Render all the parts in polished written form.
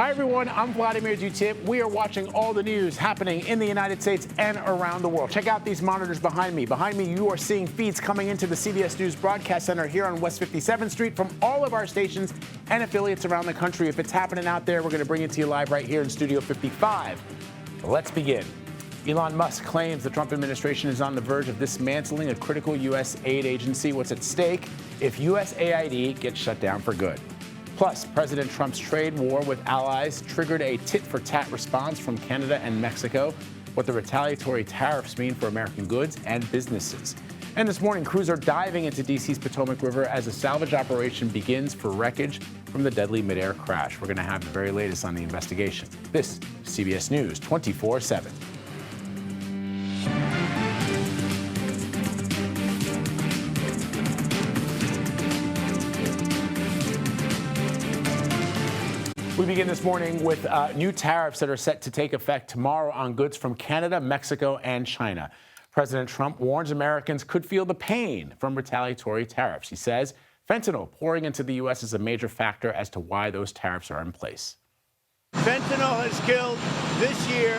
Hi, everyone. I'm Vladimir Dutip. We are watching all the news happening in the United States and around the world. Check out these monitors behind me. Behind me, you are seeing feeds coming into the CBS News Broadcast Center here on West 57th Street from all of our stations and affiliates around the country. If it's happening out there, we're going to bring it to you live right here in Studio 55. Let's begin. Elon Musk claims the Trump administration is on the verge of dismantling a critical U.S. aid agency. What's at stake if USAID gets shut down for good? Plus, President Trump's trade war with allies triggered a tit-for-tat response from Canada and Mexico. What the retaliatory tariffs mean for American goods and businesses. And this morning, crews are diving into D.C.'s Potomac River as a salvage operation begins for wreckage from the deadly Midair crash. We're going to have the very latest on the investigation. This is CBS News 24/7. We begin this morning with new tariffs that are set to take effect tomorrow on goods from Canada, Mexico, and China. President Trump warns Americans could feel the pain from retaliatory tariffs. He says fentanyl pouring into the U.S. is a major factor as to why those tariffs are in place. Fentanyl has killed this year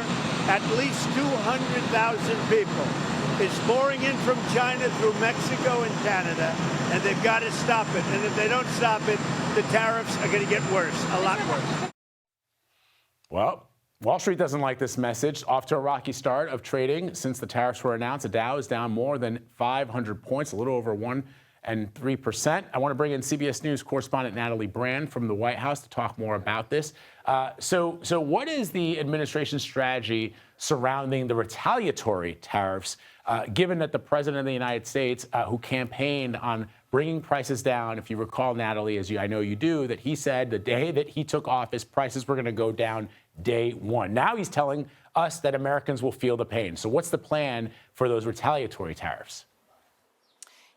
at least 200,000 people. It's pouring in from China through Mexico and Canada, and they've got to stop it. And if they don't stop it, the tariffs are going to get worse, a lot worse. Well, Wall Street doesn't like this message. Off to a rocky start of trading since the tariffs were announced. The Dow is down more than 500 points, a little over 1.3%. I want to bring in CBS News correspondent Natalie Brand from the White House to talk more about this. So what is the administration's strategy surrounding the retaliatory tariffs, given that the president of the United States, who campaigned on bringing prices down, if you recall, Natalie, as I know you do, that he said the day that he took office, prices were going to go down day one. Now he's telling us that Americans will feel the pain. So what's the plan for those retaliatory tariffs?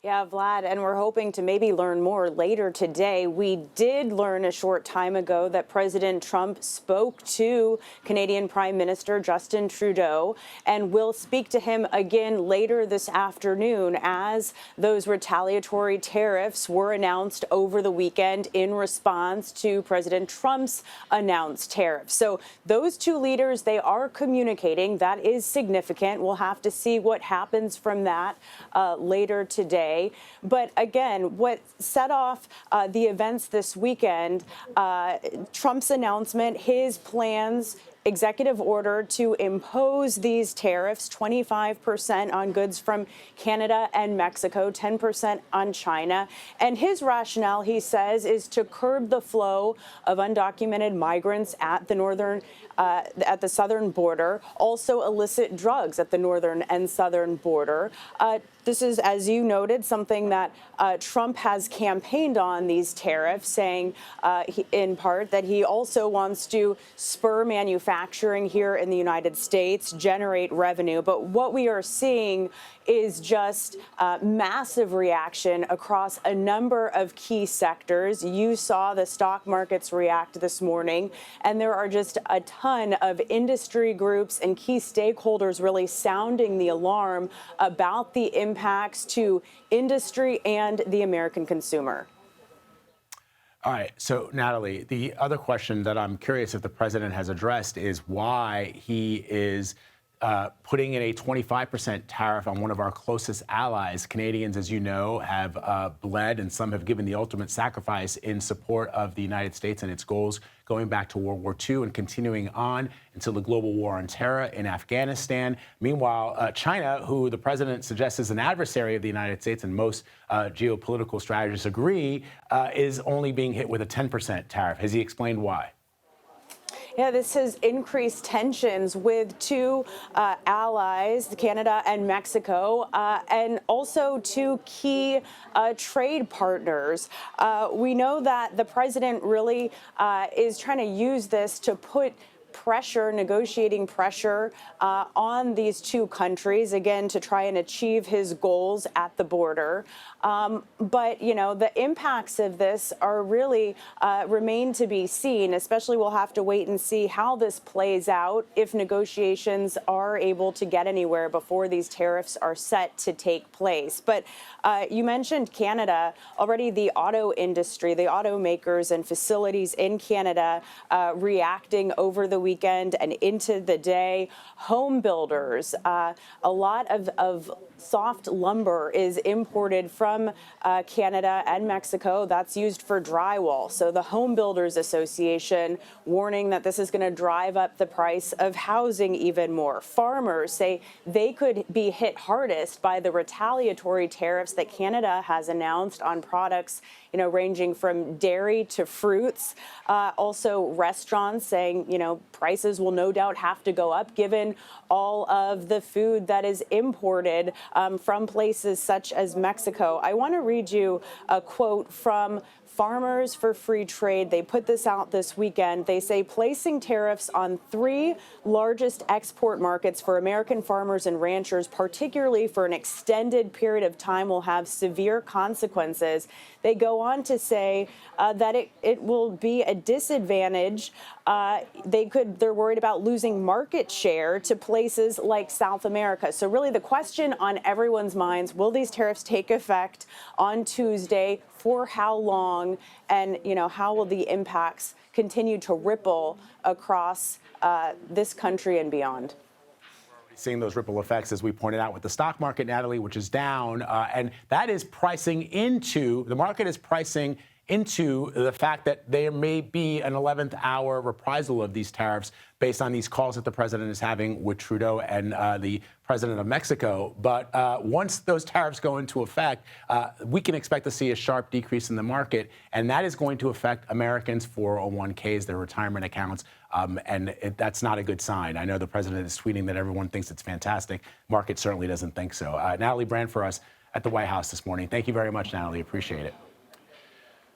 Yeah, Vlad, and we're hoping to maybe learn more later today. We did learn a short time ago that President Trump spoke to Canadian Prime Minister Justin Trudeau, and will speak to him again later this afternoon as those retaliatory tariffs were announced over the weekend in response to President Trump's announced tariffs. So those two leaders, they are communicating. That is significant. We'll have to see what happens from that later today. But again, what set off the events this weekend, Trump's announcement, his plans, executive order to impose these tariffs, 25% on goods from Canada and Mexico, 10% on China. And his rationale, he says, is to curb the flow of undocumented migrants at the southern border, also illicit drugs at the northern and southern border. This is, as you noted, something that Trump has campaigned on, these tariffs, saying in part that he also wants to spur manufacturing here in the United States, generate revenue. But what we are seeing is just massive reaction across a number of key sectors. You saw the stock markets react this morning, and there are just a ton of industry groups and key stakeholders really sounding the alarm about the impacts to industry and the American consumer. All right. So, Natalie, the other question that I'm curious if the president has addressed is why he is putting in a 25% tariff on one of our closest allies. Canadians, as you know, have bled, and some have given the ultimate sacrifice in support of the United States and its goals going back to World War II and continuing on until the global war on terror in Afghanistan. Meanwhile, China, who the president suggests is an adversary of the United States, and most geopolitical strategists agree, is only being hit with a 10% tariff. Has he explained why? Yeah, this has increased tensions with two allies, Canada and Mexico, and also two key trade partners. We know that the president really is trying to use this to put pressure, negotiating pressure on these two countries, again, to try and achieve his goals at the border. But, you know, the impacts of this are really remain to be seen, especially we'll have to wait and see how this plays out if negotiations are able to get anywhere before these tariffs are set to take place. But you mentioned Canada. Already the auto industry, the automakers and facilities in Canada reacting over the weekend and into the day. Home builders, a lot of soft lumber is imported from Canada and Mexico. That's used for drywall. So the Home Builders Association warning that this is going to drive up the price of housing even more. Farmers say they could be hit hardest by the retaliatory tariffs that Canada has announced on products, you know, ranging from dairy to fruits. Also restaurants saying, you know, prices will no doubt have to go up given all of the food that is imported from places such as Mexico. I want to read you a quote from Farmers for Free Trade. They put this out this weekend. They say placing tariffs on three largest export markets for American farmers and ranchers, particularly for an extended period of time, will have severe consequences. They go on to say that it will be a disadvantage. They're worried about losing market share to places like South America. So really the question on everyone's minds, will these tariffs take effect on Tuesday? For how long? And, you know, how will the impacts continue to ripple across this country and beyond? Seeing those ripple effects, as we pointed out, with the stock market, Natalie, which is down, and that is pricing into, the market is pricing into the fact that there may be an 11th hour reprisal of these tariffs based on these calls that the president is having with Trudeau and the president of Mexico. But once those tariffs go into effect, we can expect to see a sharp decrease in the market, and that is going to affect Americans' 401ks, their retirement accounts, and that's not a good sign. I know the president is tweeting that everyone thinks it's fantastic. Market certainly doesn't think so. Natalie Brand for us at the White House this morning. Thank you very much, Natalie. Appreciate it.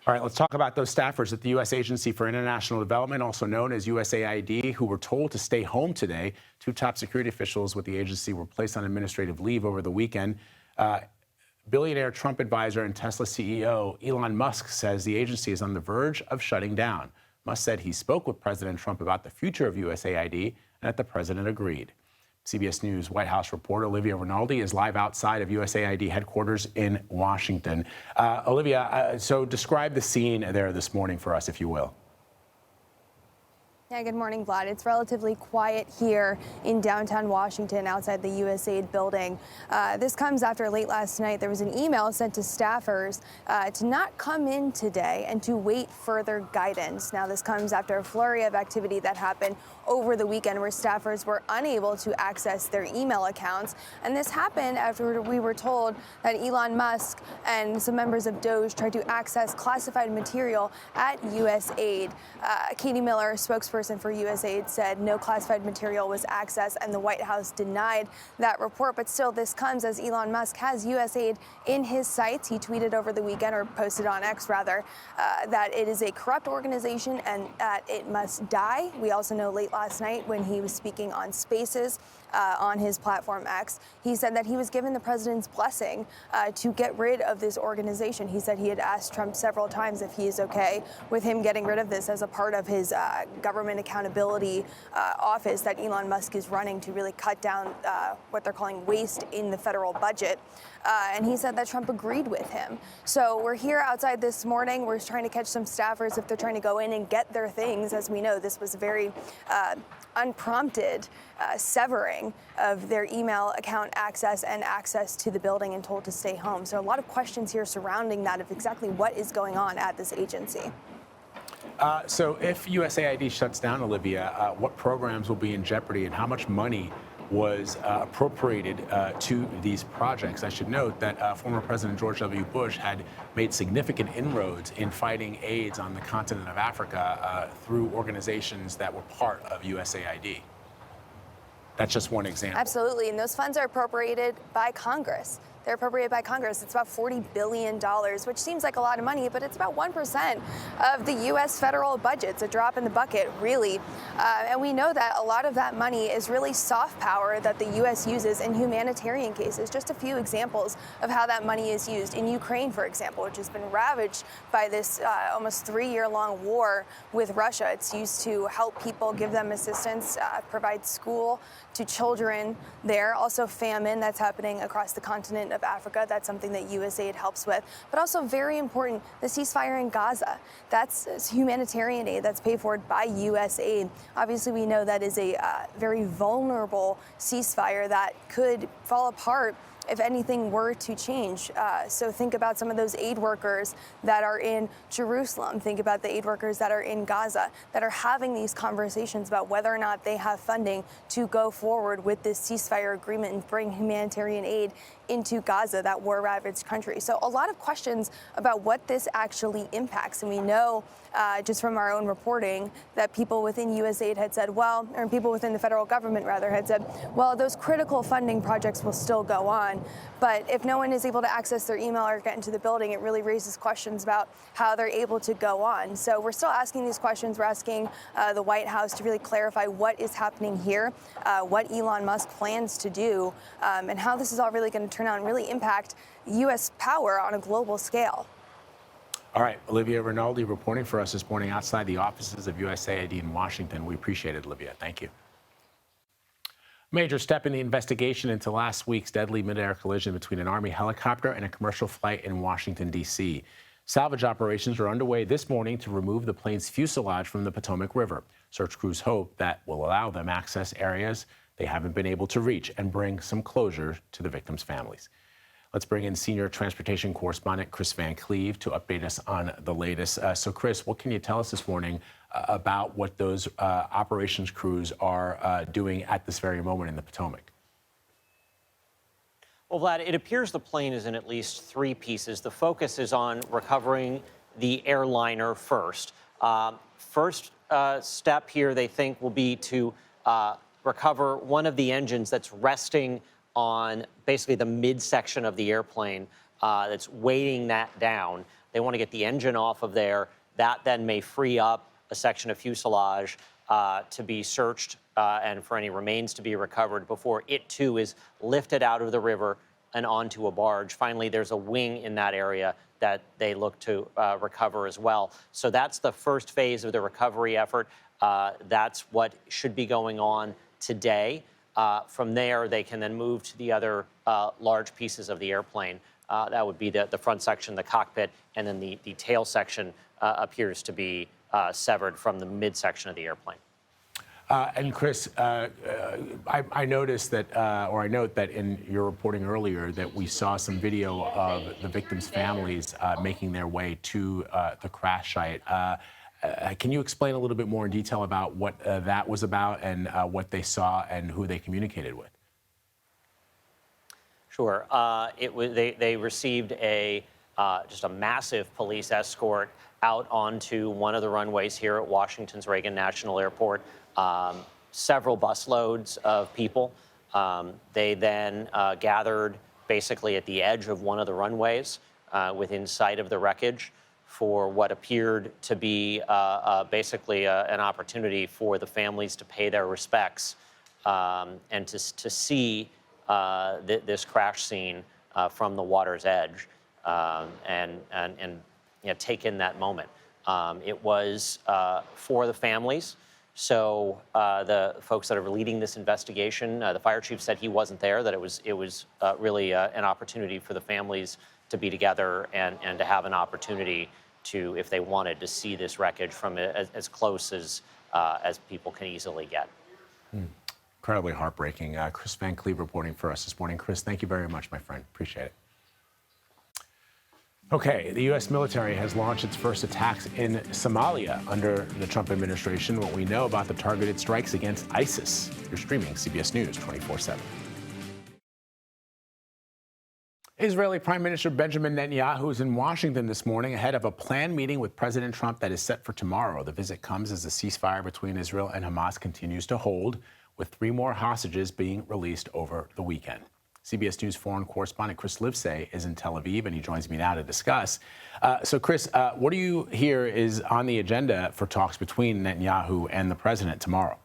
All right, let's talk about those staffers at the U.S. Agency for International Development, also known as USAID, who were told to stay home today. Two top security officials with the agency were placed on administrative leave over the weekend. Billionaire Trump advisor and Tesla CEO Elon Musk says the agency is on the verge of shutting down. Musk said he spoke with President Trump about the future of USAID and that the president agreed. CBS News White House reporter Olivia Rinaldi is live outside of USAID headquarters in Washington. Olivia, so describe the scene there this morning for us, if you will. Yeah, good morning, Vlad. It's relatively quiet here in downtown Washington outside the USAID building. This comes after late last night there was an email sent to staffers to not come in today and to wait further guidance. Now, this comes after a flurry of activity that happened over the weekend where staffers were unable to access their email accounts. And this happened after we were told that Elon Musk and some members of DOJ tried to access classified material at USAID. Katie Miller, spokesperson for USAID, said no classified material was accessed, and the White House denied that report. But still, this comes as Elon Musk has USAID in his sights. He tweeted over the weekend, or posted on X rather, that it is a corrupt organization and that it must die. We also know late last night when he was speaking on Spaces on his platform X, he said that he was given the president's blessing to get rid of this organization. He said he had asked Trump several times if he is okay with him getting rid of this as a part of his government accountability office that Elon Musk is running to really cut down what they're calling waste in the federal budget. And he said that Trump agreed with him. So we're here outside this morning. We're trying to catch some staffers if they're trying to go in and get their things. As we know, this was a very unprompted severing of their email account access and access to the building and told to stay home. So a lot of questions here surrounding that of exactly what is going on at this agency. So if USAID shuts down, Olivia, what programs will be in jeopardy and how much money was appropriated to these projects? I should note that former President George W. Bush had made significant inroads in fighting AIDS on the continent of Africa through organizations that were part of USAID. That's just one example. Absolutely, and those funds are appropriated by Congress. they're appropriated by Congress. It's about $40 billion, which seems like a lot of money, but it's about 1% of the U.S. federal budget. It's a drop in the bucket, really. And we know that a lot of that money is really soft power that the U.S. uses in humanitarian cases. Just a few examples of how that money is used in Ukraine, for example, which has been ravaged by this almost 3-year-long war with Russia. It's used to help people, give them assistance, provide school to children there. Also famine that's happening across the continent of Africa. That's something that USAID helps with. But also very important, the ceasefire in Gaza. That's humanitarian aid that's paid for by USAID. Obviously, we know that is a very vulnerable ceasefire that could fall apart if anything were to change. So think about some of those aid workers that are in Jerusalem. Think about the aid workers that are in Gaza that are having these conversations about whether or not they have funding to go forward with this ceasefire agreement and bring humanitarian aid into Gaza, that war-ravaged country. So a lot of questions about what this actually impacts. And we know just from our own reporting that people within USAID had said, well, or people within the federal government rather had said, well, those critical funding projects will still go on. But if no one is able to access their email or get into the building, it really raises questions about how they're able to go on. So we're still asking these questions. We're asking the White House to really clarify what is happening here, what Elon Musk plans to do, and how this is all really going to turn out and really impact U.S. power on a global scale. All right, Olivia Rinaldi reporting for us this morning outside the offices of USAID in Washington. We appreciate it, Olivia. Thank you. Major step in the investigation into last week's deadly midair collision between an Army helicopter and a commercial flight in Washington, D.C. Salvage operations are underway this morning to remove the plane's fuselage from the Potomac River. Search crews hope that will allow them access areas they haven't been able to reach and bring some closure to the victims' families. Let's bring in senior transportation correspondent Chris Van Cleve to update us on the latest. So, Chris, what can you tell us this morning about what those operations crews are doing at this very moment in the Potomac? Well, Vlad, it appears the plane is in at least 3 pieces. The focus is on recovering the airliner first. First step here, they think, will be to recover one of the engines that's resting on basically the midsection of the airplane that's weighting that down. They want to get the engine off of there. That then may free up a section of fuselage to be searched and for any remains to be recovered before it too is lifted out of the river and onto a barge. Finally, there's a wing in that area that they look to recover as well. So that's the first phase of the recovery effort. That's what should be going on today. From there, they can then move to the other large pieces of the airplane. That would be the front section, the cockpit, and then the tail section appears to be severed from the midsection of the airplane. And Chris, I noticed that, or I note that in your reporting earlier that we saw some video of the victims' families making their way to the crash site. Can you explain a little bit more in detail about what that was about and what they saw and who they communicated with? Sure. They received just a massive police escort out onto one of the runways here at Washington's Reagan National Airport. Several busloads of people. They then gathered basically at the edge of one of the runways within sight of the wreckage for what appeared to be basically an opportunity for the families to pay their respects and to see this crash scene from the water's edge and take in that moment. It was for the families. So the folks that are leading this investigation, the fire chief said he wasn't there, that it was really an opportunity for the families to be together and to have an opportunity to, if they wanted, to see this wreckage from as close as people can easily get. Incredibly heartbreaking. Chris Van Cleve reporting for us this morning. Chris, thank you very much, my friend. Appreciate it. Okay, the U.S. military has launched its first attacks in Somalia under the Trump administration. What we know about the targeted strikes against ISIS. You're streaming CBS News 24/7. Israeli Prime Minister Benjamin Netanyahu is in Washington this morning ahead of a planned meeting with President Trump that is set for tomorrow. The visit comes as the ceasefire between Israel and Hamas continues to hold, with 3 more hostages being released over the weekend. CBS News foreign correspondent Chris Livesay is in Tel Aviv, and he joins me now to discuss. So, Chris, what do you hear is on the agenda for talks between Netanyahu and the president tomorrow?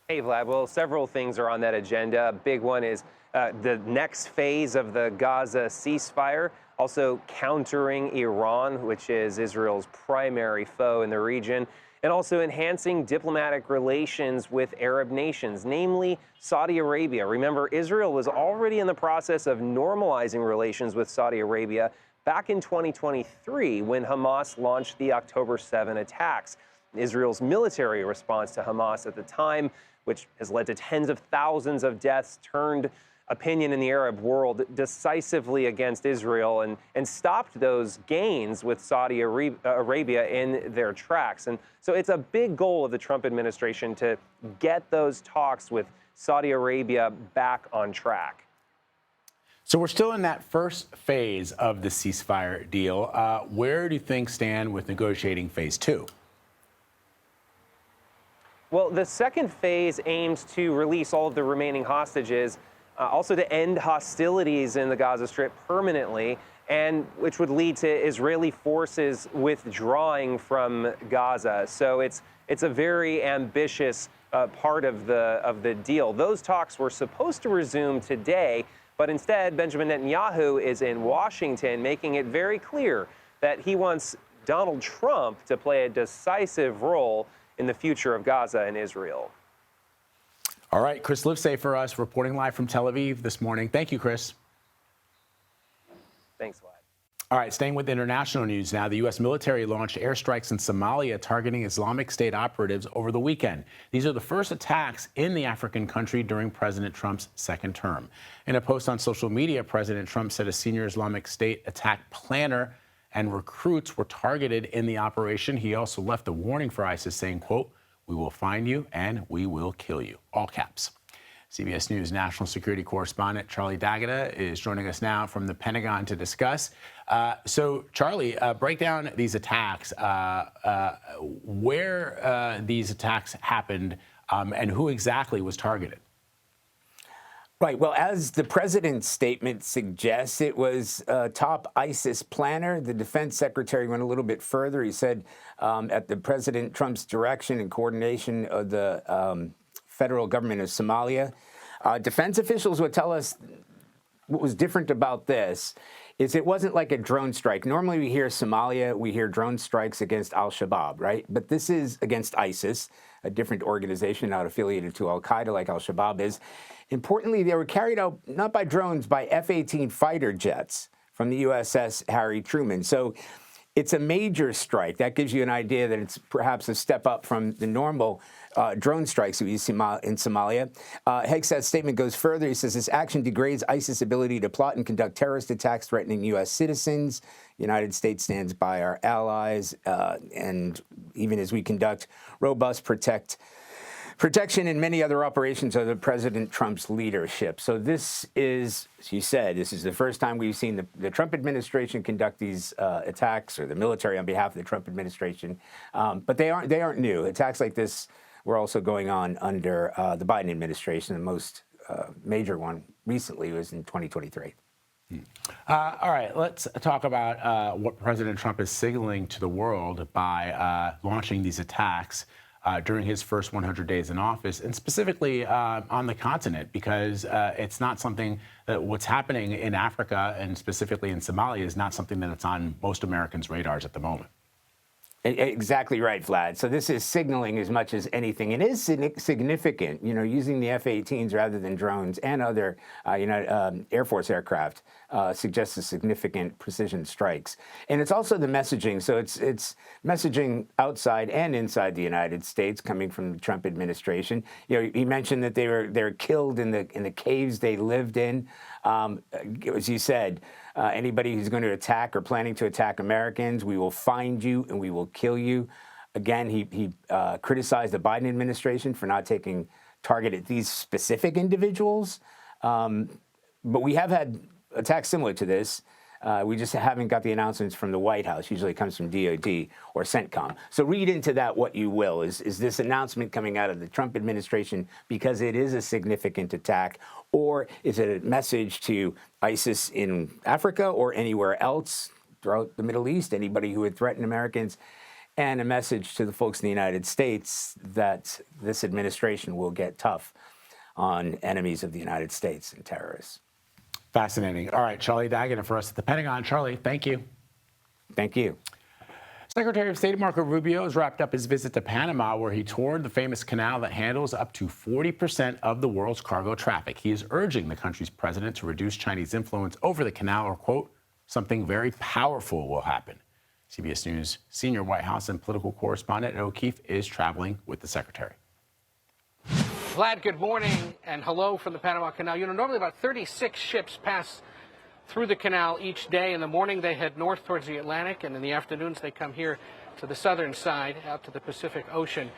Hey, Vlad. Well, several things are on that agenda. A big one is the next phase of the Gaza ceasefire, also countering Iran, which is Israel's primary foe in the region, and also enhancing diplomatic relations with Arab nations, namely Saudi Arabia. Remember, Israel was already in the process of normalizing relations with Saudi Arabia back in 2023 when Hamas launched the October 7 attacks. Israel's military response to Hamas at the time, which has led to tens of thousands of deaths, turned opinion in the Arab world decisively against Israel and stopped those gains with Saudi Arabia in their tracks. And so it's a big goal of the Trump administration to get those talks with Saudi Arabia back on track. So we're still in that first phase of the ceasefire deal. Where do you think stand with negotiating phase two? Well, the second phase aims to release all of the remaining hostages, also to end hostilities in the Gaza Strip permanently, and which would lead to Israeli forces withdrawing from Gaza. So it's a very ambitious part of the deal. Those talks were supposed to resume today, but instead Benjamin Netanyahu is in Washington, making it very clear that he wants Donald Trump to play a decisive role in the future of Gaza and Israel. All right, Chris Livesay for us, reporting live from Tel Aviv this morning. Thank you, Chris. Thanks, Vlad. All right, staying with international news now, the U.S. military launched airstrikes in Somalia targeting Islamic State operatives over the weekend. These are the first attacks in the African country during President Trump's second term. In a post on social media, President Trump said a senior Islamic State attack planner and recruits were targeted in the operation. He also left a warning for ISIS saying, quote, "We will find you and we will kill you," all caps. CBS News national security correspondent Charlie D'Agata is joining us now from the Pentagon to discuss. So, Charlie, break down these attacks, where these attacks happened, and who exactly was targeted. Right. Well, as the president's statement suggests, it was a top ISIS planner. The defense secretary went a little bit further. He said at the President Trump's direction and coordination of the federal government of Somalia, defense officials would tell us what was different about this is it wasn't like a drone strike. Normally we hear Somalia, we hear drone strikes against al-Shabaab, right? But this is against ISIS, a different organization not affiliated to al-Qaeda like al-Shabaab is. Importantly, they were carried out not by drones, by F-18 fighter jets from the USS Harry Truman. So it's a major strike. That gives you an idea that it's perhaps a step up from the normal drone strikes that we see in Somalia. Hegseth's statement goes further. He says this action degrades ISIS' ability to plot and conduct terrorist attacks threatening U.S. citizens. The United States stands by our allies, and even as we conduct robust protection and many other operations under President Trump's leadership. So this is, as you said, this is the first time we've seen the Trump administration conduct these attacks, or the military on behalf of the Trump administration. But they aren't new. Attacks like this were also going on under the Biden administration. The most major one recently was in 2023. All right, let's talk about what President Trump is signaling to the world by launching these attacks during his first 100 days in office, and specifically on the continent, because it's not something that what's happening in Africa and specifically in Somalia is not something that's on most Americans' radars at the moment. Exactly right, Vlad. So this is signaling as much as anything. It is significant, using the F-18s rather than drones and other Air Force aircraft suggests a significant precision strikes. And it's also the messaging. So it's messaging outside and inside the United States coming from the Trump administration. He mentioned that they were killed in the caves they lived in. As you said, anybody who's going to attack or planning to attack Americans, we will find you and we will kill you. Again, he criticized the Biden administration for not taking target at these specific individuals. But we have had attacks similar to this We just haven't got the announcements from the White House. Usually it comes from DOD or CENTCOM. So read into that what you will. Is this announcement coming out of the Trump administration because it is a significant attack, or is it a message to ISIS in Africa or anywhere else throughout the Middle East, anybody who would threaten Americans, and a message to the folks in the United States that this administration will get tough on enemies of the United States and terrorists? Fascinating. All right, Charlie Daggett for us at the Pentagon. Charlie, thank you. Thank you. Secretary of State Marco Rubio has wrapped up his visit to Panama, where he toured the famous canal that handles up to 40% of the world's cargo traffic. He is urging the country's president to reduce Chinese influence over the canal, or, quote, something very powerful will happen. CBS News senior White House and political correspondent Ed O'Keefe is traveling with the secretary. Vlad, good morning and hello from the Panama Canal. You know, normally about 36 ships pass through the canal each day. In the morning, they head north towards the Atlantic, and in the afternoons, they come here to the southern side, out to the Pacific Ocean.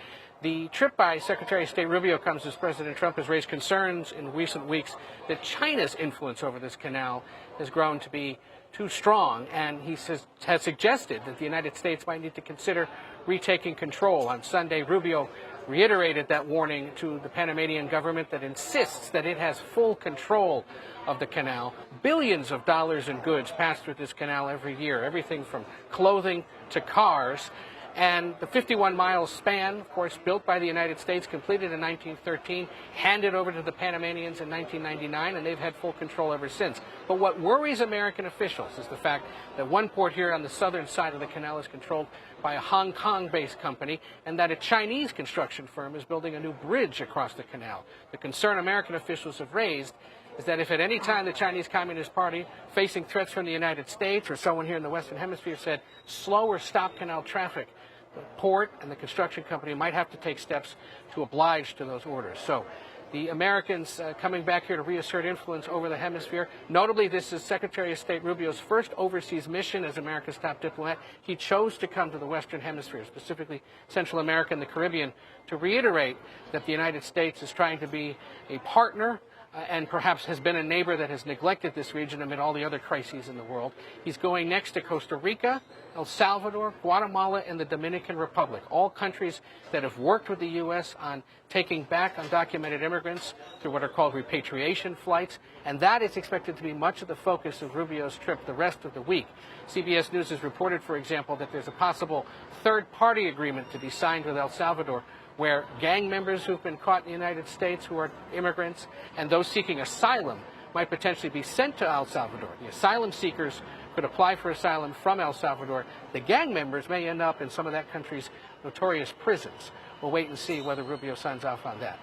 The trip by Secretary of State Rubio comes as President Trump has raised concerns in recent weeks that China's influence over this canal has grown to be too strong, and he has suggested that the United States might need to consider retaking control. On Sunday, Rubio reiterated that warning to the Panamanian government that insists that it has full control of the canal. Billions of dollars in goods pass through this canal every year, everything from clothing to cars. And the 51-mile span, of course, built by the United States, completed in 1913, handed over to the Panamanians in 1999, and they've had full control ever since. But what worries American officials is the fact that one port here on the southern side of the canal is controlled by a Hong Kong-based company, and that a Chinese construction firm is building a new bridge across the canal. The concern American officials have raised is that if at any time the Chinese Communist Party, facing threats from the United States or someone here in the Western Hemisphere, said slow or stop canal traffic, the port and the construction company might have to take steps to oblige to those orders. So the Americans coming back here to reassert influence over the hemisphere. Notably, this is Secretary of State Rubio's first overseas mission as America's top diplomat. He chose to come to the Western Hemisphere, specifically Central America and the Caribbean, to reiterate that the United States is trying to be a partner and perhaps has been a neighbor that has neglected this region amid all the other crises in the world. He's going next to Costa Rica, El Salvador, Guatemala, and the Dominican Republic, all countries that have worked with the U.S. on taking back undocumented immigrants through what are called repatriation flights, and that is expected to be much of the focus of Rubio's trip the rest of the week. CBS News has reported, for example, that there's a possible third-party agreement to be signed with El Salvador, where gang members who've been caught in the United States who are immigrants and those seeking asylum might potentially be sent to El Salvador. The asylum seekers could apply for asylum from El Salvador. The gang members may end up in some of that country's notorious prisons. We'll wait and see whether Rubio signs off on that.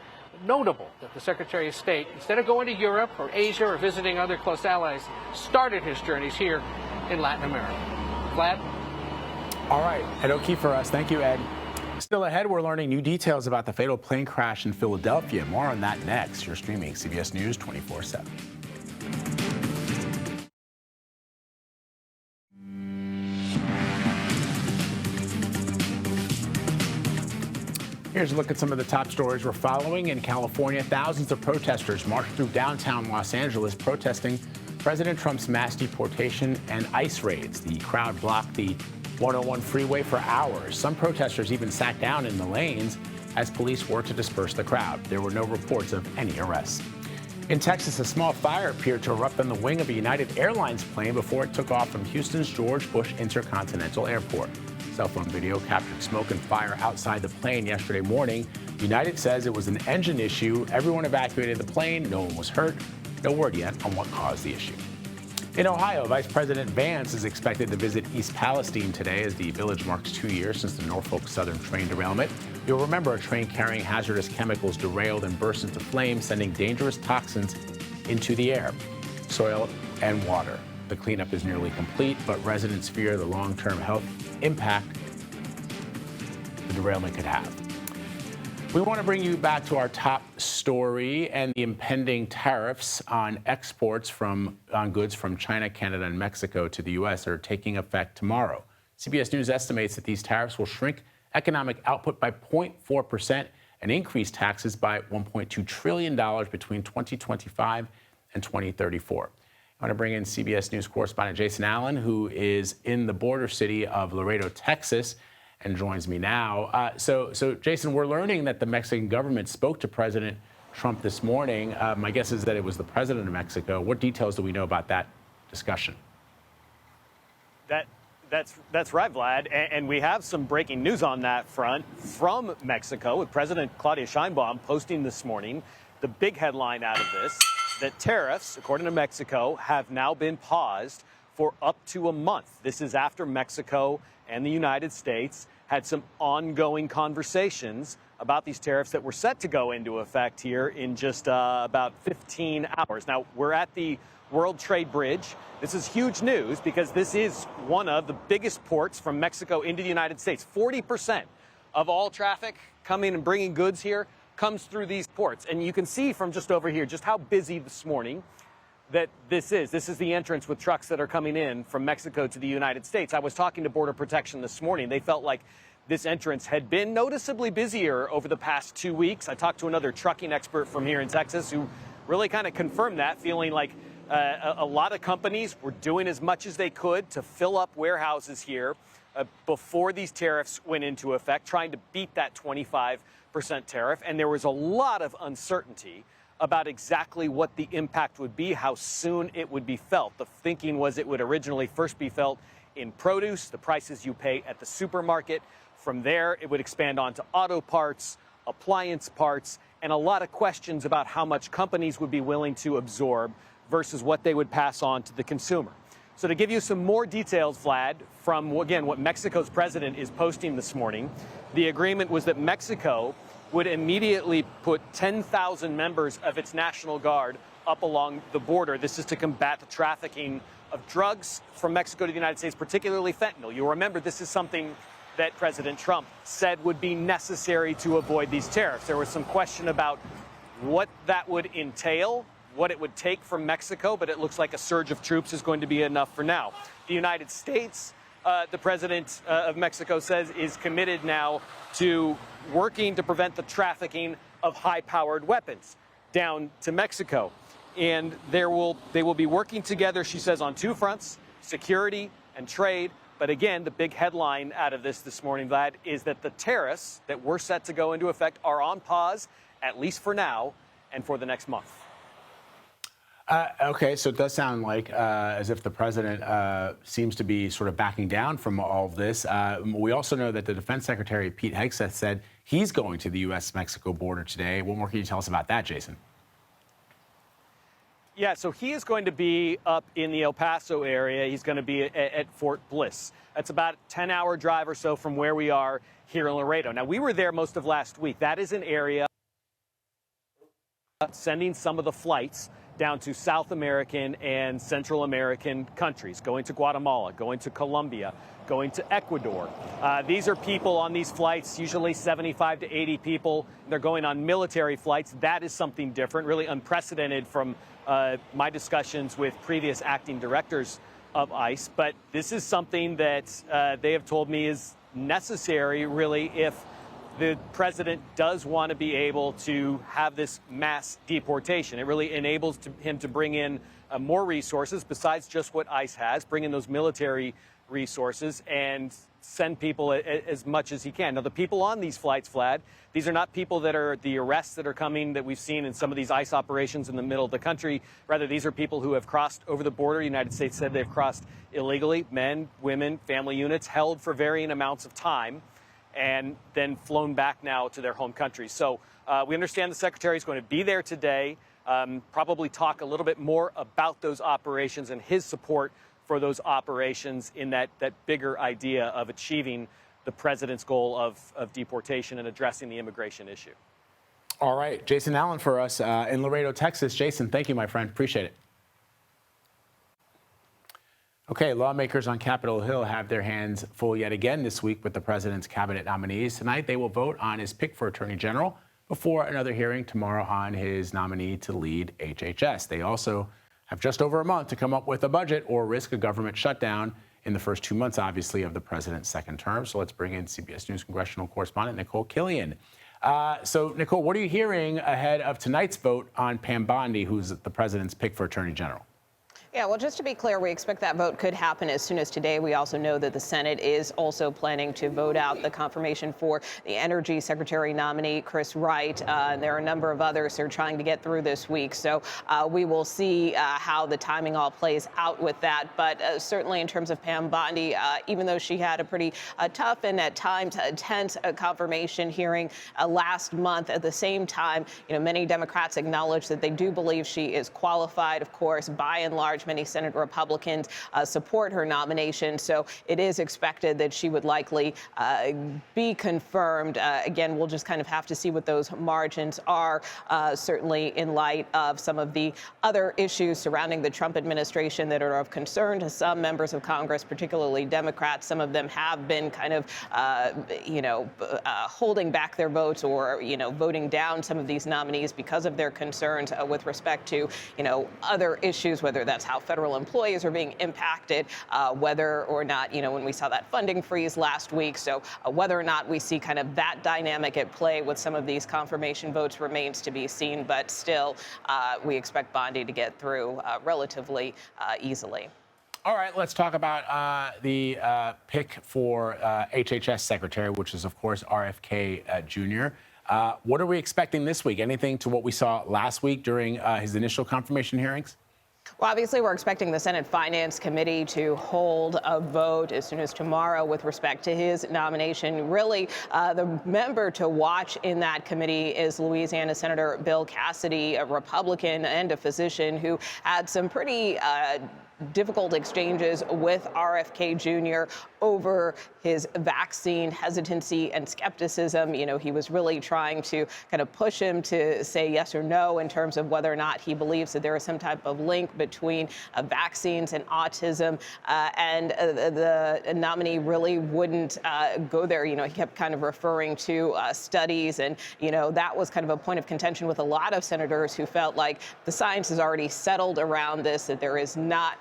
Notable that the Secretary of State, instead of going to Europe or Asia or visiting other close allies, started his journeys here in Latin America. Vlad? All right, Ed O'Keefe for us. Thank you, Ed. Still ahead, we're learning new details about the fatal plane crash in Philadelphia. More on that next. You're streaming CBS News 24/7. Here's a look at some of the top stories we're following. In California, thousands of protesters marched through downtown Los Angeles protesting President Trump's mass deportation and ICE raids. The crowd blocked the 101 freeway for hours. Some protesters even sat down in the lanes as police worked to disperse the crowd. There were no reports of any arrests. In Texas, a small fire appeared to erupt on the wing of a United Airlines plane before it took off from Houston's George Bush Intercontinental Airport. Cell phone video captured smoke and fire outside the plane yesterday morning. United says it was an engine issue. Everyone evacuated the plane. No one was hurt. No word yet on what caused the issue. In Ohio, Vice President Vance is expected to visit East Palestine today as the village marks 2 years since the Norfolk Southern train derailment. You'll remember a train carrying hazardous chemicals derailed and burst into flames, sending dangerous toxins into the air, soil, and water. The cleanup is nearly complete, but residents fear the long-term health impact the derailment could have. We want to bring you back to our top story and the impending tariffs on exports on goods from China, Canada, and Mexico to the U.S. that are taking effect tomorrow. CBS News estimates that these tariffs will shrink economic output by 0.4% and increase taxes by $1.2 trillion between 2025 and 2034. I want to bring in CBS News correspondent Jason Allen, who is in the border city of Laredo, Texas, and joins me now. So Jason, we're learning that the Mexican government spoke to President Trump this morning. My guess is that it was the president of Mexico. What details do we know about that discussion? That's right, Vlad. And we have some breaking news on that front from Mexico, with President Claudia Sheinbaum posting this morning the big headline out of this, that tariffs, according to Mexico, have now been paused for up to a month. This is after Mexico and the United States had some ongoing conversations about these tariffs that were set to go into effect here in just about 15 hours. Now, we're at the World Trade Bridge. This is huge news because this is one of the biggest ports from Mexico into the United States. 40% of all traffic coming and bringing goods here comes through these ports. And you can see from just over here just how busy this morning that this is. This is the entrance with trucks that are coming in from Mexico to the United States. I was talking to Border Protection this morning. They felt like this entrance had been noticeably busier over the past 2 weeks. I talked to another trucking expert from here in Texas who really kind of confirmed that, feeling like a lot of companies were doing as much as they could to fill up warehouses here before these tariffs went into effect, trying to beat that 25% tariff. And there was a lot of uncertainty about exactly what the impact would be, how soon it would be felt. The thinking was it would originally first be felt in produce, the prices you pay at the supermarket. From there, it would expand on to auto parts, appliance parts, and a lot of questions about how much companies would be willing to absorb versus what they would pass on to the consumer. So to give you some more details, Vlad, from, again, what Mexico's president is posting this morning, the agreement was that Mexico would immediately put 10,000 members of its National Guard up along the border. This is to combat the trafficking of drugs from Mexico to the United States, particularly fentanyl. You'll remember this is something that President Trump said would be necessary to avoid these tariffs. There was some question about what that would entail, what it would take from Mexico, but it looks like a surge of troops is going to be enough for now. The United States, the president of Mexico says, is committed now to working to prevent the trafficking of high-powered weapons down to Mexico. And they will be working together, she says, on two fronts, security and trade. But again, the big headline out of this morning, Vlad, is that the tariffs that were set to go into effect are on pause, at least for now, and for the next month. Okay, so it does sound like as if the president seems to be sort of backing down from all of this. We also know that the Defense Secretary, Pete Hegseth, said he's going to the U.S.-Mexico border today. What more can you tell us about that, Jason? Yeah, so he is going to be up in the El Paso area. He's going to be at Fort Bliss. That's about a 10-hour drive or so from where we are here in Laredo. Now, we were there most of last week. That is an area sending some of the flights down to South American and Central American countries, going to Guatemala, going to Colombia, going to Ecuador. These are people on these flights, usually 75 to 80 people. They're going on military flights. That is something different, really unprecedented from my discussions with previous acting directors of ICE. But this is something that they have told me is necessary, really, if the president does want to be able to have this mass deportation. It really enables him to bring in more resources besides just what ICE has, bring in those military resources and send people as much as he can. Now, the people on these flights, Vlad, these are not people that are the arrests that are coming that we've seen in some of these ICE operations in the middle of the country. Rather, these are people who have crossed over the border. The United States said they've crossed illegally, men, women, family units, held for varying amounts of time, and then flown back now to their home countries. So we understand the secretary is going to be there today, probably talk a little bit more about those operations and his support for those operations in that bigger idea of achieving the president's goal of deportation and addressing the immigration issue. All right, Jason Allen for us in Laredo, Texas. Jason, thank you, my friend. Appreciate it. Okay, lawmakers on Capitol Hill have their hands full yet again this week with the president's cabinet nominees. Tonight, they will vote on his pick for attorney general before another hearing tomorrow on his nominee to lead HHS. They also have just over a month to come up with a budget or risk a government shutdown in the first 2 months, obviously, of the president's second term. So let's bring in CBS News congressional correspondent Nicole Killian. So, Nicole, what are you hearing ahead of tonight's vote on Pam Bondi, who's the president's pick for attorney general? Yeah, well, just to be clear, we expect that vote could happen as soon as today. We also know that the Senate is also planning to vote out the confirmation for the Energy Secretary nominee, Chris Wright. And there are a number of others they're trying to get through this week. So we will see how the timing all plays out with that. But certainly in terms of Pam Bondi, even though she had a pretty tough and at times tense confirmation hearing last month, at the same time, many Democrats acknowledge that they do believe she is qualified. Of course, by and large, many Senate Republicans support her nomination, so it is expected that she would likely be confirmed. Again, we'll just kind of have to see what those margins are, certainly in light of some of the other issues surrounding the Trump administration that are of concern to some members of Congress, particularly Democrats. Some of them have been kind of, holding back their votes or, voting down some of these nominees because of their concerns with respect to, other issues, whether that's how federal employees are being impacted, whether or not, when we saw that funding freeze last week. So whether or not we see kind of that dynamic at play with some of these confirmation votes remains to be seen. But still, we expect Bondi to get through relatively easily. All right, let's talk about the pick for HHS Secretary, which is, of course, RFK Jr. What are we expecting this week? Anything to what we saw last week during his initial confirmation hearings? Well, obviously, we're expecting the Senate Finance Committee to hold a vote as soon as tomorrow with respect to his nomination. Really, the member to watch in that committee is Louisiana Senator Bill Cassidy, a Republican and a physician who had some pretty difficult exchanges with RFK Jr. over his vaccine hesitancy and skepticism. He was really trying to kind of push him to say yes or no in terms of whether or not he believes that there is some type of link between vaccines and autism. And the nominee really wouldn't go there. He kept kind of referring to studies. And, that was kind of a point of contention with a lot of senators who felt like the science is already settled around this, that there is not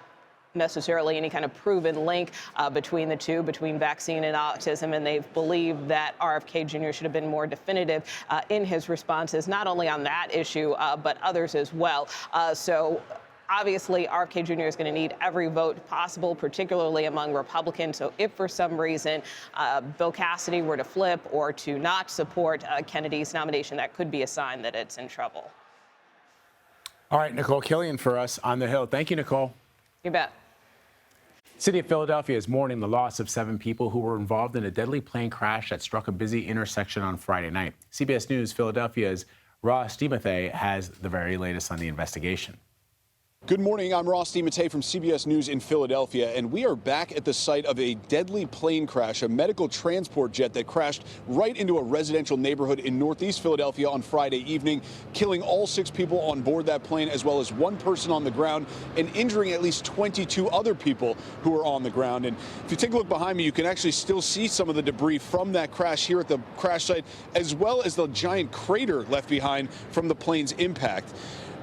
necessarily any kind of proven link between the two, between vaccine and autism, and they've believed that RFK Jr. should have been more definitive in his responses, not only on that issue, but others as well. So obviously, RFK Jr. is going to need every vote possible, particularly among Republicans. So if for some reason Bill Cassidy were to flip or to not support Kennedy's nomination, that could be a sign that it's in trouble. All right, Nicole Killian for us on the Hill. Thank you, Nicole. You bet. City of Philadelphia is mourning the loss of 7 people who were involved in a deadly plane crash that struck a busy intersection on Friday night. CBS News Philadelphia's Ross DeMattei has the very latest on the investigation. Good morning. I'm Ross DeMattei from CBS News in Philadelphia, and we are back at the site of a deadly plane crash, a medical transport jet that crashed right into a residential neighborhood in Northeast Philadelphia on Friday evening, killing all 6 people on board that plane, as well as 1 person on the ground, and injuring at least 22 other people who were on the ground. And if you take a look behind me, you can actually still see some of the debris from that crash here at the crash site, as well as the giant crater left behind from the plane's impact.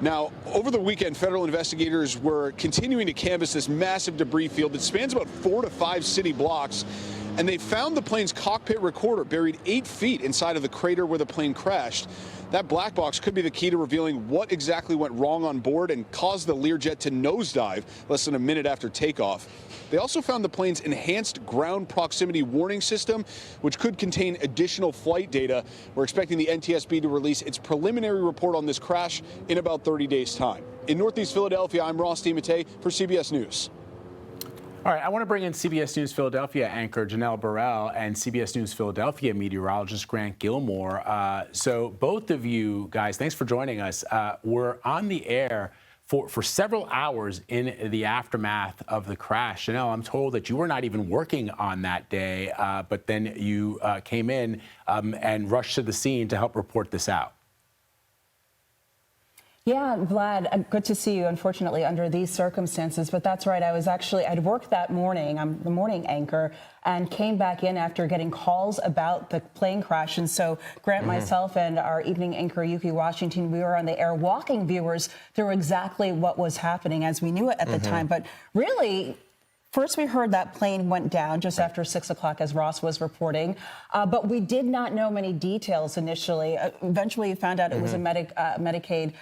Now, over the weekend, federal investigators were continuing to canvass this massive debris field that spans about 4 to 5 city blocks, and they found the plane's cockpit recorder buried 8 feet inside of the crater where the plane crashed. That black box could be the key to revealing what exactly went wrong on board and caused the Learjet to nosedive less than a minute after takeoff. They also found the plane's enhanced ground proximity warning system, which could contain additional flight data. We're expecting the NTSB to release its preliminary report on this crash in about 30 days' time. In Northeast Philadelphia, I'm Ross DeMattei for CBS News. All right, I want to bring in CBS News Philadelphia anchor Janelle Burrell and CBS News Philadelphia meteorologist Grant Gilmore. So both of you guys, thanks for joining us. We're on the air for several hours in the aftermath of the crash. Janelle, I'm told that you were not even working on that day, but then you came in and rushed to the scene to help report this out. Yeah, Vlad, good to see you, unfortunately, under these circumstances. But that's right. I'd worked that morning. I'm the morning anchor and came back in after getting calls about the plane crash. And so Grant, myself, and our evening anchor, Yuki Washington, we were on the air walking viewers through exactly what was happening as we knew it at the time. But really, first, we heard that plane went down just after 6 o'clock, as Ross was reporting, but we did not know many details initially. Eventually, we found out it was a Medicaid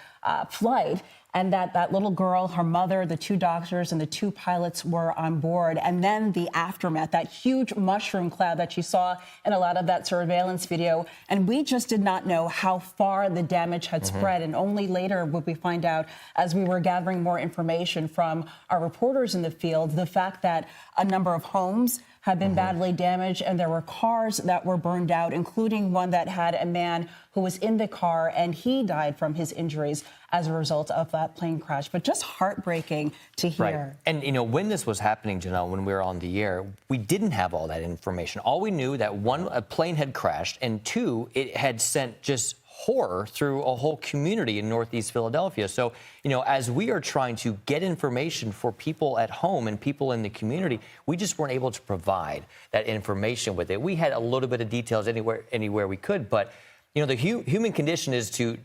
flight. and that little girl, her mother, the 2 doctors, and the 2 pilots were on board. And then the aftermath, that huge mushroom cloud that you saw in a lot of that surveillance video. And we just did not know how far the damage had spread. And only later would we find out, as we were gathering more information from our reporters in the field, the fact that a number of homes had been badly damaged, and there were cars that were burned out, including one that had a man who was in the car, and he died from his injuries as a result of that plane crash. But just heartbreaking to hear. Right. And, you know, when this was happening, Janelle, when we were on the air, we didn't have all that information. All we knew that 1, a plane had crashed, and 2, it had sent just horror through a whole community in Northeast Philadelphia. So, you know, as we are trying to get information for people at home and people in the community, we just weren't able to provide that information with it. We had a little bit of details anywhere we could, but, you know, the human condition is to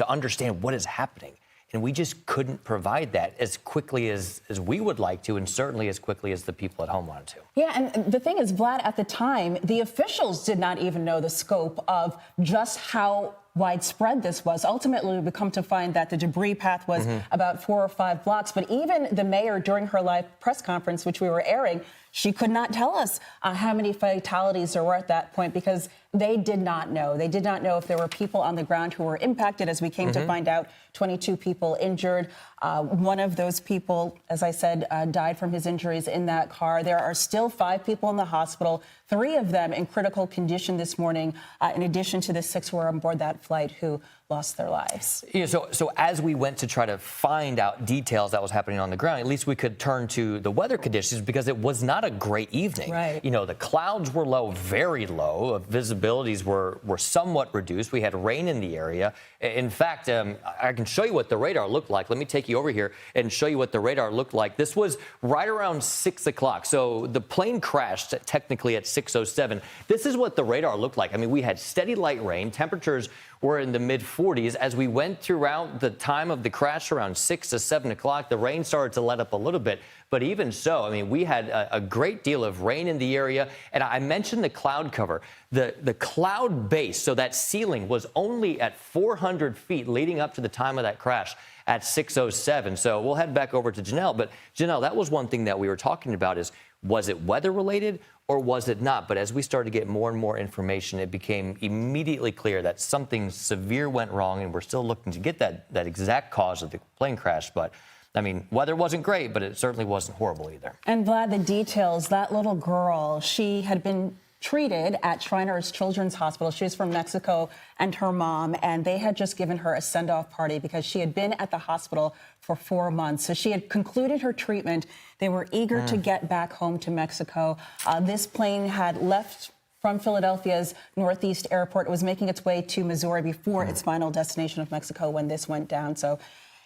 understand what is happening. And we just couldn't provide that as quickly as we would like to, and certainly as quickly as the people at home wanted to. Yeah, and the thing is, Vlad, at the time, the officials did not even know the scope of just how widespread this was. Ultimately, we come to find that the debris path was about 4 or 5 blocks. But even the mayor, during her live press conference, which we were airing, she could not tell us how many fatalities there were at that point, because they did not know. They did not know if there were people on the ground who were impacted. As we came to find out, 22 people injured. One of those people, as I said, died from his injuries in that car. There are still 5 people in the hospital, 3 of them in critical condition this morning, in addition to the 6 who were on board that flight who lost their lives. Yeah, so as we went to try to find out details that was happening on the ground, at least we could turn to the weather conditions, because it was not a great evening. Right. You know, the clouds were low, very low. Visibilities were somewhat reduced. We had rain in the area. In fact, I can show you what the radar looked like. Let me take you over here and show you what the radar looked like. This was right around 6 o'clock. So the plane crashed technically at 6:07. This is what the radar looked like. I mean, we had steady light rain. Temperatures were in the mid-40s. As we went throughout the time of the crash, around 6 to 7 o'clock, the rain started to let up a little bit. But even so, I mean, we had a great deal of rain in the area. And I mentioned the cloud cover. The cloud base, so that ceiling, was only at 400 feet leading up to the time of that crash at 6:07. So we'll head back over to Janelle. But Janelle, that was one thing that we were talking about, is was it weather related or was it not? But as we started to get more and more information, it became immediately clear that something severe went wrong, and we're still looking to get that exact cause of the plane crash. But I mean, weather wasn't great, but it certainly wasn't horrible either. And Vlad, the details, that little girl, she had been treated at Shriners Children's Hospital. She was from Mexico, and her mom, and they had just given her a send-off party because she had been at the hospital for 4 months. So she had concluded her treatment. They were eager to get back home to Mexico. This plane had left from Philadelphia's Northeast Airport. It was making its way to Missouri before its final destination of Mexico when this went down. So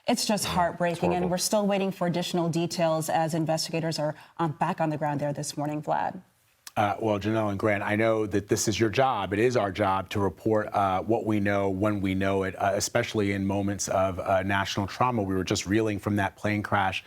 it's just heartbreaking, and we're still waiting for additional details as investigators are back on the ground there this morning, Vlad. Well, Janelle and Grant, I know that this is your job. It is our job to report what we know when we know it, especially in moments of national trauma. We were just reeling from that plane crash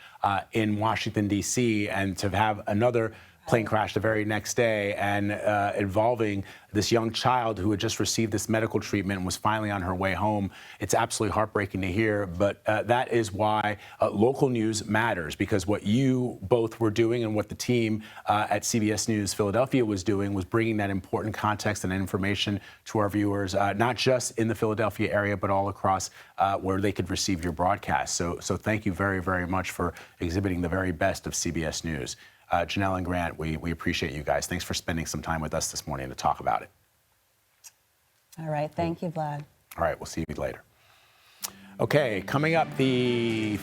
in Washington, D.C., and to have another plane crash the very next day and involving this young child who had just received this medical treatment and was finally on her way home. It's absolutely heartbreaking to hear, but that is why local news matters, because what you both were doing and what the team at CBS News Philadelphia was doing was bringing that important context and information to our viewers, not just in the Philadelphia area, but all across where they could receive your broadcast. So thank you very, very much for exhibiting the very best of CBS News. Janelle and Grant, we appreciate you guys. Thanks for spending some time with us this morning to talk about it. All right. Thank you, Vlad. All right. We'll see you later. Okay. Coming up, the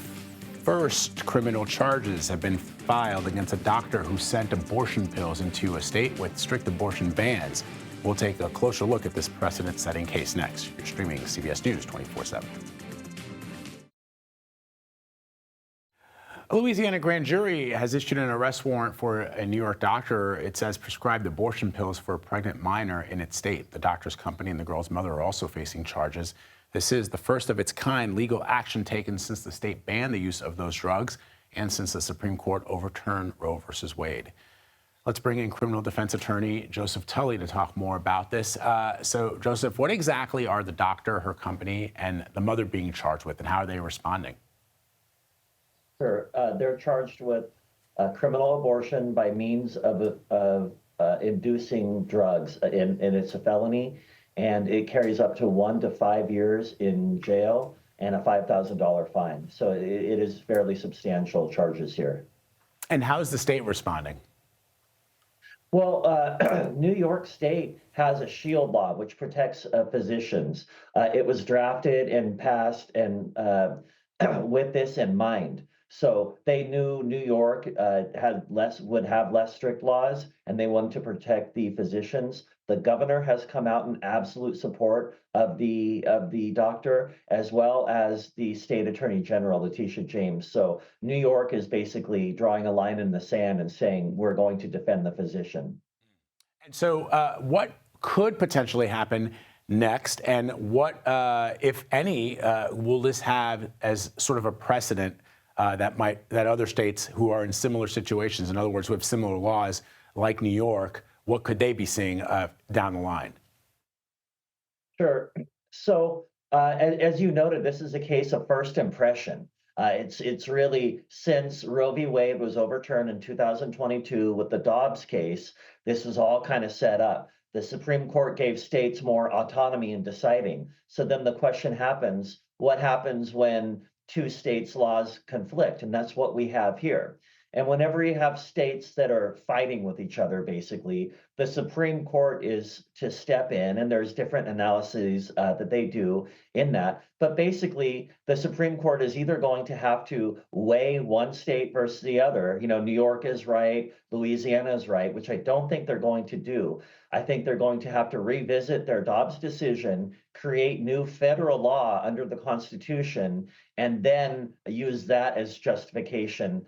first criminal charges have been filed against a doctor who sent abortion pills into a state with strict abortion bans. We'll take a closer look at this precedent-setting case next. You're streaming CBS News 24/7. A Louisiana grand jury has issued an arrest warrant for a New York doctor. It says prescribed abortion pills for a pregnant minor in its state. The doctor's company and the girl's mother are also facing charges. This is the first of its kind legal action taken since the state banned the use of those drugs and since the Supreme Court overturned Roe versus Wade. Let's bring in criminal defense attorney Joseph Tully to talk more about this. So, Joseph, what exactly are the doctor, her company, and the mother being charged with, and how are they responding? Sure. They're charged with criminal abortion by means of inducing drugs, and it's a felony, and it carries up to 1 to 5 years in jail and a $5,000 fine. So it is fairly substantial charges here. And how's the state responding? Well, New York State has a shield law which protects physicians. It was drafted and passed and with this in mind. So they knew New York would have less strict laws, and they wanted to protect the physicians. The governor has come out in absolute support of the doctor, as well as the state attorney general, Letitia James. So New York is basically drawing a line in the sand and saying we're going to defend the physician. And so, what could potentially happen next, and what, if any, will this have as sort of a precedent that other states who are in similar situations, in other words, who have similar laws like New York, what could they be seeing down the line? Sure. So, as you noted, this is a case of first impression. It's really since Roe v. Wade was overturned in 2022 with the Dobbs case, this is all kind of set up. The Supreme Court gave states more autonomy in deciding. So then the question happens, what happens when two states' laws conflict? And that's what we have here. And whenever you have states that are fighting with each other, basically, the Supreme Court is to step in, and there's different analyses that they do in that. But basically, the Supreme Court is either going to have to weigh one state versus the other. You know, New York is right, Louisiana is right, which I don't think they're going to do. I think they're going to have to revisit their Dobbs decision, create new federal law under the Constitution, and then use that as justification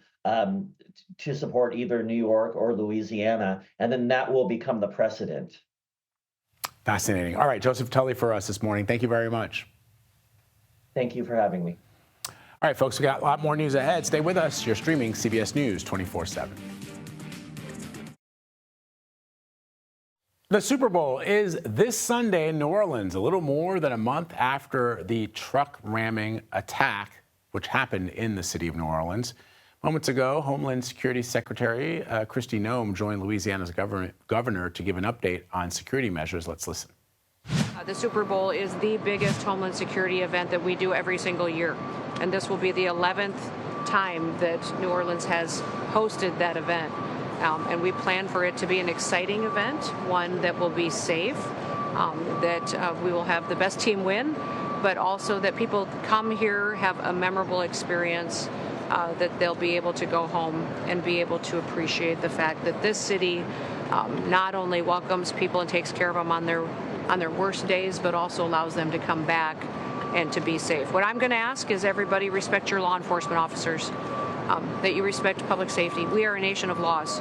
to support either New York or Louisiana, and then that will become the precedent. Fascinating. All right, Joseph Tully for us this morning. Thank you very much. Thank you for having me. All right, folks, we got a lot more news ahead. Stay with us. You're streaming CBS News 24/7. The Super Bowl is this Sunday in New Orleans, a little more than a month after the truck ramming attack, which happened in the city of New Orleans. Moments ago, Homeland Security Secretary Kristi Noem joined Louisiana's governor to give an update on security measures. Let's listen. The Super Bowl is the biggest Homeland Security event that we do every single year. And this will be the 11th time that New Orleans has hosted that event. And we plan for it to be an exciting event, one that will be safe, that we will have the best team win, but also that people come here, have a memorable experience, that they'll be able to go home and be able to appreciate the fact that this city not only welcomes people and takes care of them on their worst days, but also allows them to come back and to be safe. What I'm going to ask is everybody respect your law enforcement officers, that you respect public safety. We are a nation of laws,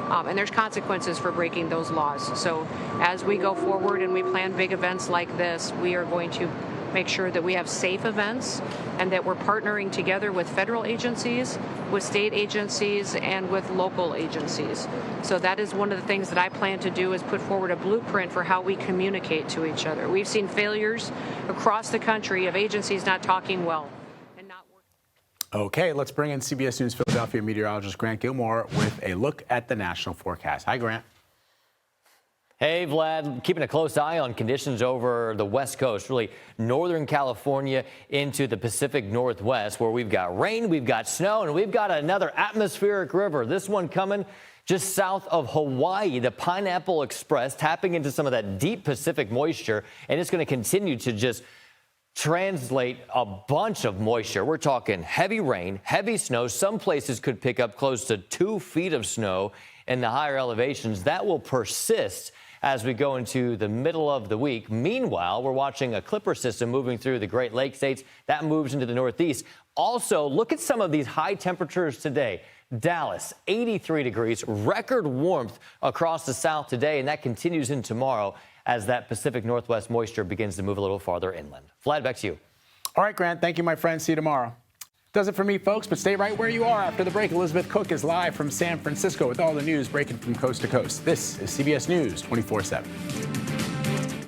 and there's consequences for breaking those laws. So as we go forward and we plan big events like this, we are going to make sure that we have safe events and that we're partnering together with federal agencies, with state agencies, and with local agencies. So that is one of the things that I plan to do, is put forward a blueprint for how we communicate to each other. We've seen failures across the country of agencies not talking well. Okay, let's bring in CBS News Philadelphia meteorologist Grant Gilmore with a look at the national forecast. Hi, Grant. Hey, Vlad, keeping a close eye on conditions over the West Coast, really Northern California into the Pacific Northwest, where we've got rain, we've got snow, and we've got another atmospheric river. This one coming just south of Hawaii, the Pineapple Express, tapping into some of that deep Pacific moisture, and it's going to continue to just translate a bunch of moisture. We're talking heavy rain, heavy snow. Some places could pick up close to 2 feet of snow in the higher elevations. That will persist as we go into the middle of the week. Meanwhile, we're watching a clipper system moving through the Great Lakes states. That moves into the Northeast. Also, look at some of these high temperatures today. Dallas, 83 degrees, record warmth across the South today, and that continues in tomorrow as that Pacific Northwest moisture begins to move a little farther inland. Vlad, back to you. All right, Grant. Thank you, my friend. See you tomorrow. Does it for me, folks, but stay right where you are. After the break, Elizabeth Cook is live from San Francisco with all the news breaking from coast to coast. This is CBS News 24/7.